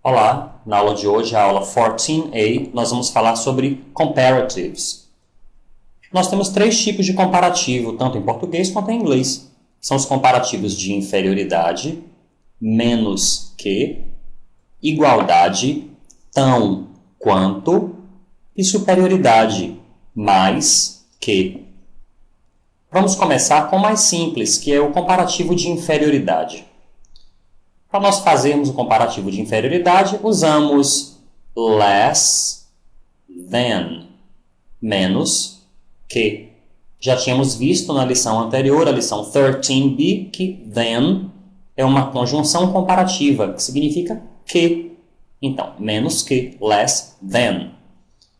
Olá, na aula de hoje, a aula 14A, nós vamos falar sobre comparatives. Nós temos três tipos de comparativo, tanto em português quanto em inglês. São os comparativos de inferioridade, menos que, igualdade, tão quanto, e superioridade, mais que. Vamos começar com o mais simples, que é o comparativo de inferioridade. Para nós fazermos o comparativo de inferioridade, usamos less than, menos que. Já tínhamos visto na lição anterior, a lição 13b, que than é uma conjunção comparativa, que significa que. Então, menos que, less than.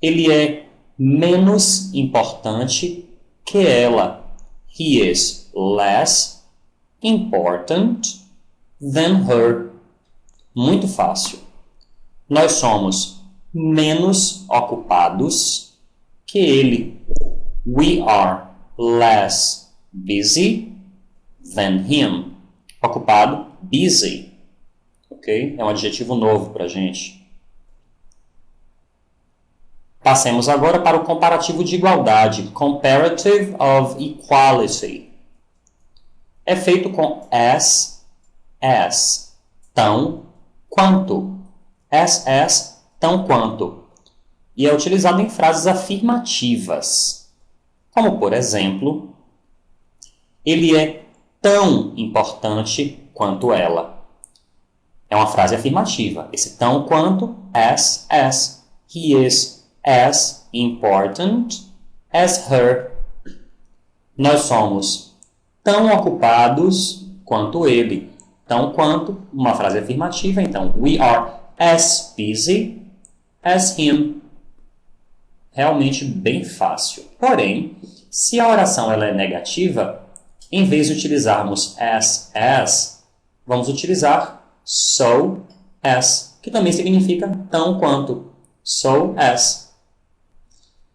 Ele é menos importante que ela. He is less important than her. Muito fácil. Nós somos menos ocupados que ele. We are less busy than him. Ocupado, busy. Ok? É um adjetivo novo para a gente. Passemos agora para o comparativo de igualdade. Comparative of equality. É feito com as, tão quanto. As, tão quanto. E é utilizado em frases afirmativas. Como, por exemplo, ele é tão importante quanto ela. É uma frase afirmativa. Esse tão quanto, as. He is as important as her. Nós somos tão ocupados quanto ele. Tão quanto, uma frase afirmativa, então, we are as busy as him. Realmente bem fácil. Porém, se a oração ela é negativa, em vez de utilizarmos as, vamos utilizar so as, que também significa tão quanto. So as.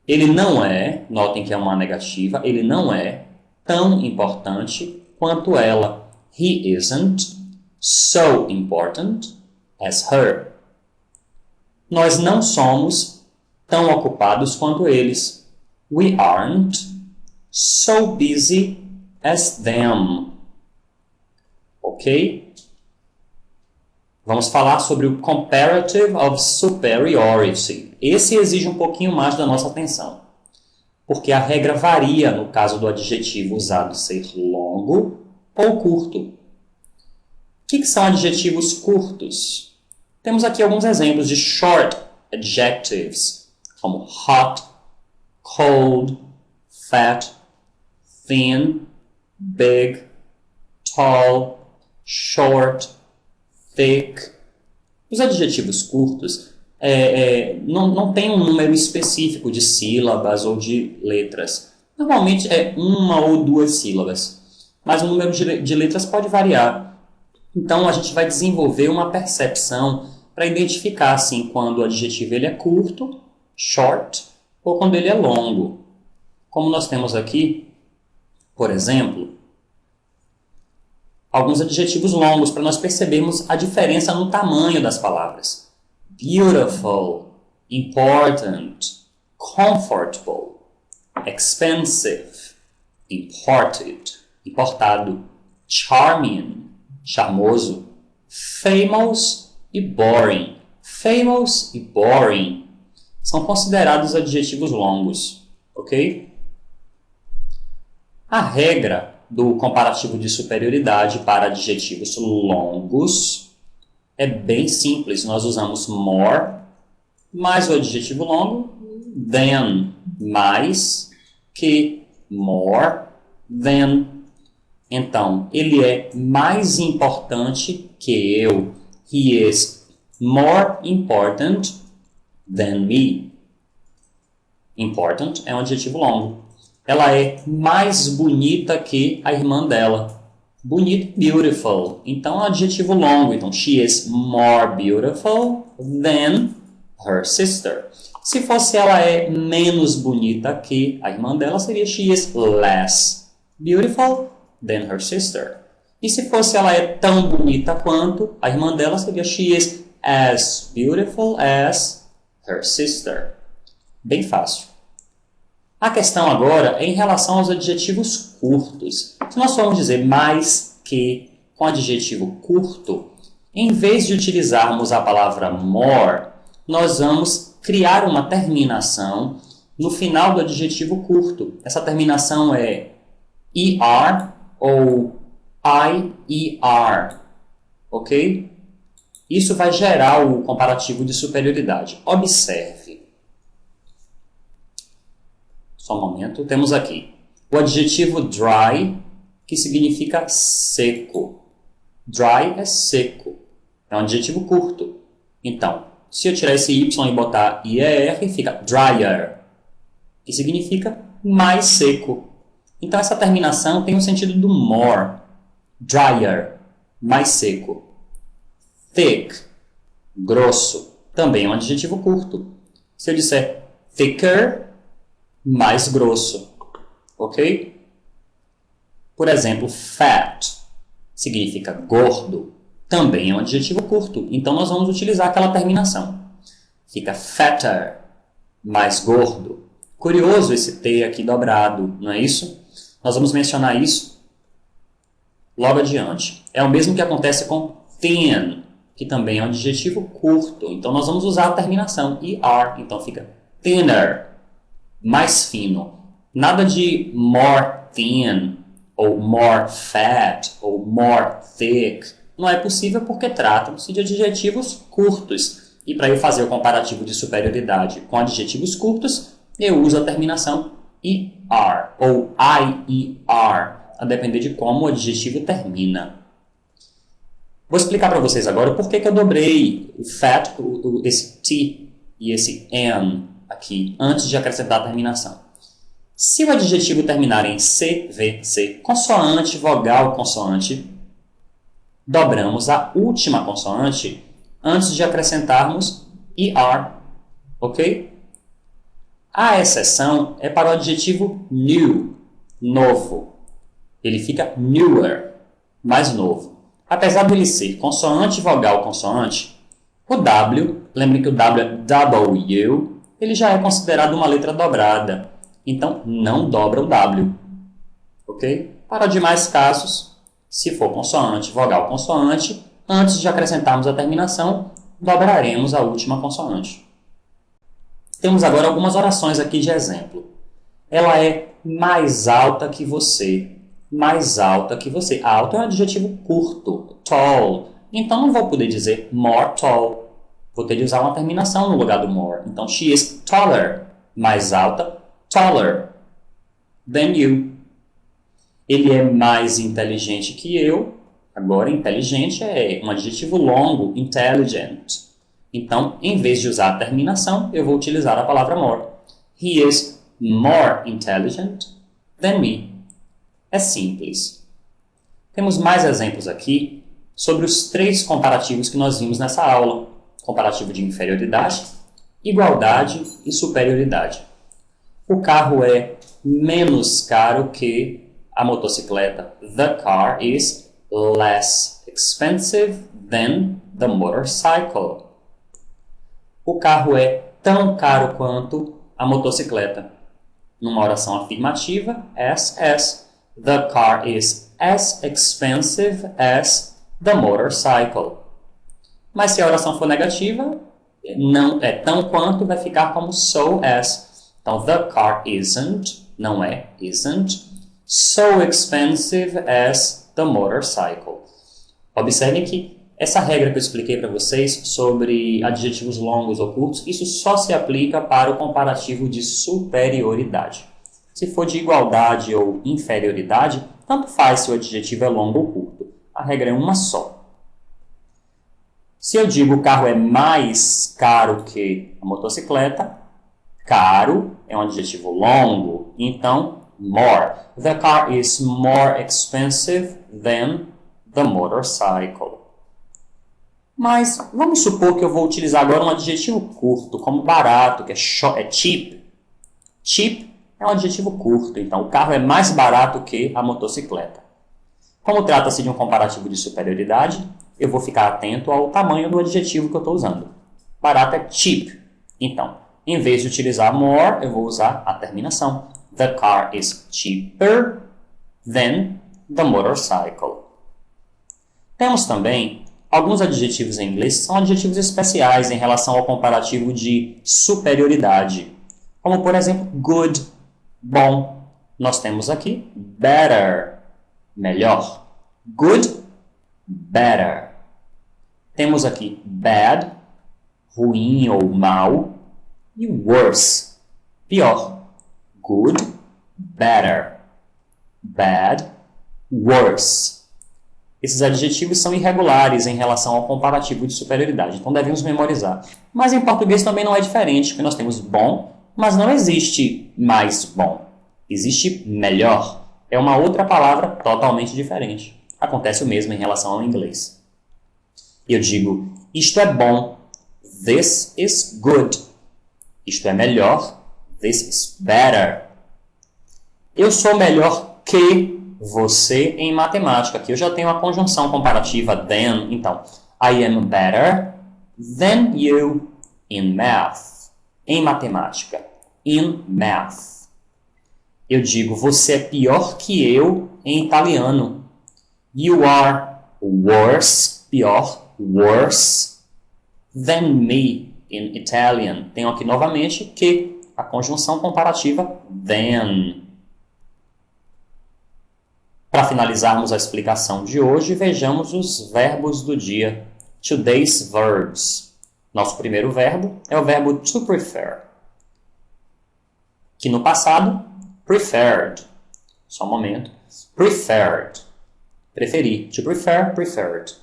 Ele não é, notem que é uma negativa, ele não é tão importante quanto ela. He isn't so important as her. Nós não somos tão ocupados quanto eles. We aren't so busy as them. Ok? Vamos falar sobre o comparative of superiority. Esse exige um pouquinho mais da nossa atenção, porque a regra varia no caso do adjetivo usado ser longo ou curto. O que são adjetivos curtos? Temos aqui alguns exemplos de short adjectives, como hot, cold, fat, thin, big, tall, short, thick. Os adjetivos curtos não tem um número específico de sílabas ou de letras. Normalmente é uma ou duas sílabas, mas o número de letras pode variar. Então, a gente vai desenvolver uma percepção para identificar assim, quando o adjetivo ele é curto, short, ou quando ele é longo. Como nós temos aqui, por exemplo, alguns adjetivos longos para nós percebermos a diferença no tamanho das palavras. Beautiful, important, comfortable, expensive, importado, charming, charmoso, famous e boring. Famous e boring são considerados adjetivos longos, ok? A regra do comparativo de superioridade para adjetivos longos é bem simples. Nós usamos more mais o adjetivo longo, than, mais que, more than. Então, ele é mais importante que eu. He is more important than me. Important é um adjetivo longo. Ela é mais bonita que a irmã dela. Bonito, beautiful. Então, é um adjetivo longo. Então, she is more beautiful than her sister. Se fosse ela é menos bonita que a irmã dela, seria she is less beautiful than her sister. E se fosse ela é tão bonita quanto a irmã dela, seria she is as beautiful as her sister. Bem fácil. A questão agora é em relação aos adjetivos curtos. Se nós formos dizer mais que com adjetivo curto, em vez de utilizarmos a palavra more, nós vamos criar uma terminação no final do adjetivo curto. Essa terminação é er ou IER, ok? Isso vai gerar o comparativo de superioridade. Observe. Só um momento. Temos aqui o adjetivo dry, que significa seco. Dry é seco. É um adjetivo curto. Então, se eu tirar esse Y e botar IER, fica drier, que significa mais seco. Então, essa terminação tem o sentido do more. Drier, mais seco. Thick, grosso, também é um adjetivo curto. Se eu disser thicker, mais grosso. Ok? Por exemplo, fat significa gordo. Também é um adjetivo curto. Então, nós vamos utilizar aquela terminação. Fica fatter, mais gordo. Curioso esse T aqui dobrado, não é isso? Nós vamos mencionar isso logo adiante. É o mesmo que acontece com thin, que também é um adjetivo curto. Então, nós vamos usar a terminação ER. Então, fica thinner, mais fino. Nada de more thin, ou more fat, ou more thick. Não é possível porque tratam-se de adjetivos curtos. E para eu fazer o comparativo de superioridade com adjetivos curtos, eu uso a terminação ER ou IER, a depender de como o adjetivo termina. Vou explicar para vocês agora por que eu dobrei o fat, esse T e esse N aqui, antes de acrescentar a terminação. Se o adjetivo terminar em CVC, consoante, vogal, consoante, dobramos a última consoante antes de acrescentarmos ER, ok? A exceção é para o adjetivo new, novo. Ele fica newer, mais novo. Apesar dele ser consoante, vogal, consoante, o W, lembrem que o W é W, ele já é considerado uma letra dobrada. Então, não dobra o W, ok? Para demais casos, se for consoante, vogal, consoante, antes de acrescentarmos a terminação, dobraremos a última consoante. Temos agora algumas orações aqui de exemplo. Ela é mais alta que você. Mais alta que você. Alto é um adjetivo curto. Tall. Então, não vou poder dizer more tall. Vou ter de usar uma terminação no lugar do more. Então, she is taller. Mais alta. Taller than you. Ele é mais inteligente que eu. Agora, inteligente é um adjetivo longo. Intelligent. Então, em vez de usar a terminação, eu vou utilizar a palavra more. He is more intelligent than me. É simples. Temos mais exemplos aqui sobre os três comparativos que nós vimos nessa aula. Comparativo de inferioridade, igualdade e superioridade. O carro é menos caro que a motocicleta. The car is less expensive than the motorcycle. O carro é tão caro quanto a motocicleta. Numa oração afirmativa, as. The car is as expensive as the motorcycle. Mas se a oração for negativa, não é tão quanto, vai ficar como so as. Então, the car isn't, não é, isn't, so expensive as the motorcycle. Observem que essa regra que eu expliquei para vocês sobre adjetivos longos ou curtos, isso só se aplica para o comparativo de superioridade. Se for de igualdade ou inferioridade, tanto faz se o adjetivo é longo ou curto. A regra é uma só. Se eu digo o carro é mais caro que a motocicleta, caro é um adjetivo longo, então more. The car is more expensive than the motorcycle. Mas vamos supor que eu vou utilizar agora um adjetivo curto, como barato, que é cheap. Cheap é um adjetivo curto, então o carro é mais barato que a motocicleta. Como trata-se de um comparativo de superioridade, eu vou ficar atento ao tamanho do adjetivo que eu estou usando. Barato é cheap. Então, em vez de utilizar more, eu vou usar a terminação. The car is cheaper than the motorcycle. Temos também alguns adjetivos em inglês que são adjetivos especiais em relação ao comparativo de superioridade. Como, por exemplo, good, bom. Nós temos aqui better, melhor. Good, better. Temos aqui bad, ruim ou mal. E worse, pior. Good, better. Bad, worse. Esses adjetivos são irregulares em relação ao comparativo de superioridade, então devemos memorizar. Mas em português também não é diferente, porque nós temos bom, mas não existe mais bom. Existe melhor. É uma outra palavra totalmente diferente. Acontece o mesmo em relação ao inglês. Eu digo, isto é bom. This is good. Isto é melhor. This is better. Eu sou melhor que você em matemática. Aqui eu já tenho a conjunção comparativa than. Então, I am better than you in math. Em matemática. In math. Eu digo, você é pior que eu em italiano. You are worse, pior, worse than me in Italian. Tenho aqui novamente que a conjunção comparativa than. Para finalizarmos a explicação de hoje, vejamos os verbos do dia. Today's verbs. Nosso primeiro verbo é o verbo to prefer, que no passado, preferred. Só um momento. Preferred. Preferir. To prefer, preferred.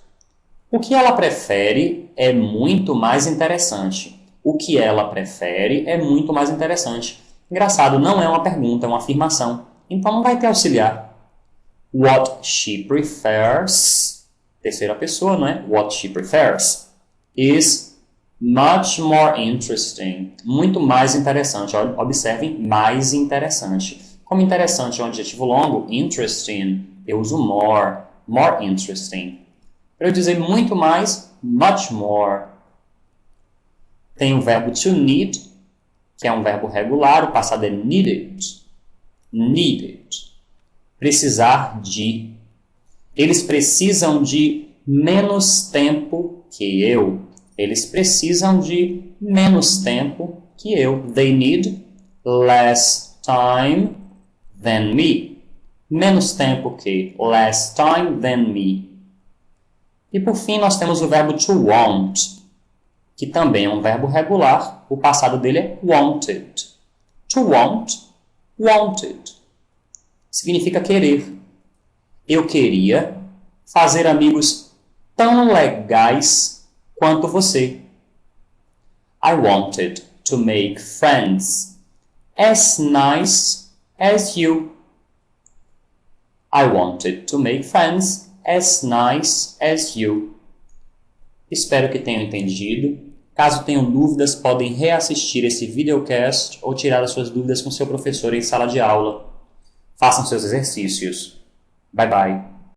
O que ela prefere é muito mais interessante. O que ela prefere é muito mais interessante. Engraçado, não é uma pergunta, é uma afirmação. Então não vai ter auxiliar. What she prefers, terceira pessoa, não é? What she prefers is much more interesting. Muito mais interessante. Observem, mais interessante. Como interessante é um adjetivo longo, interesting, eu uso more, more interesting. Para eu dizer muito mais, much more. Tem o verbo to need, que é um verbo regular, o passado é needed. Needed. Precisar de. Eles precisam de menos tempo que eu. Eles precisam de menos tempo que eu. They need less time than me. Menos tempo que. Less time than me. E por fim, nós temos o verbo to want, que também é um verbo regular. O passado dele é wanted. To want, wanted. Significa querer. Eu queria fazer amigos tão legais quanto você. I wanted to make friends as nice as you. I wanted to make friends as nice as you. Espero que tenham entendido. Caso tenham dúvidas, podem reassistir esse videocast ou tirar as suas dúvidas com seu professor em sala de aula. Façam seus exercícios. Bye bye.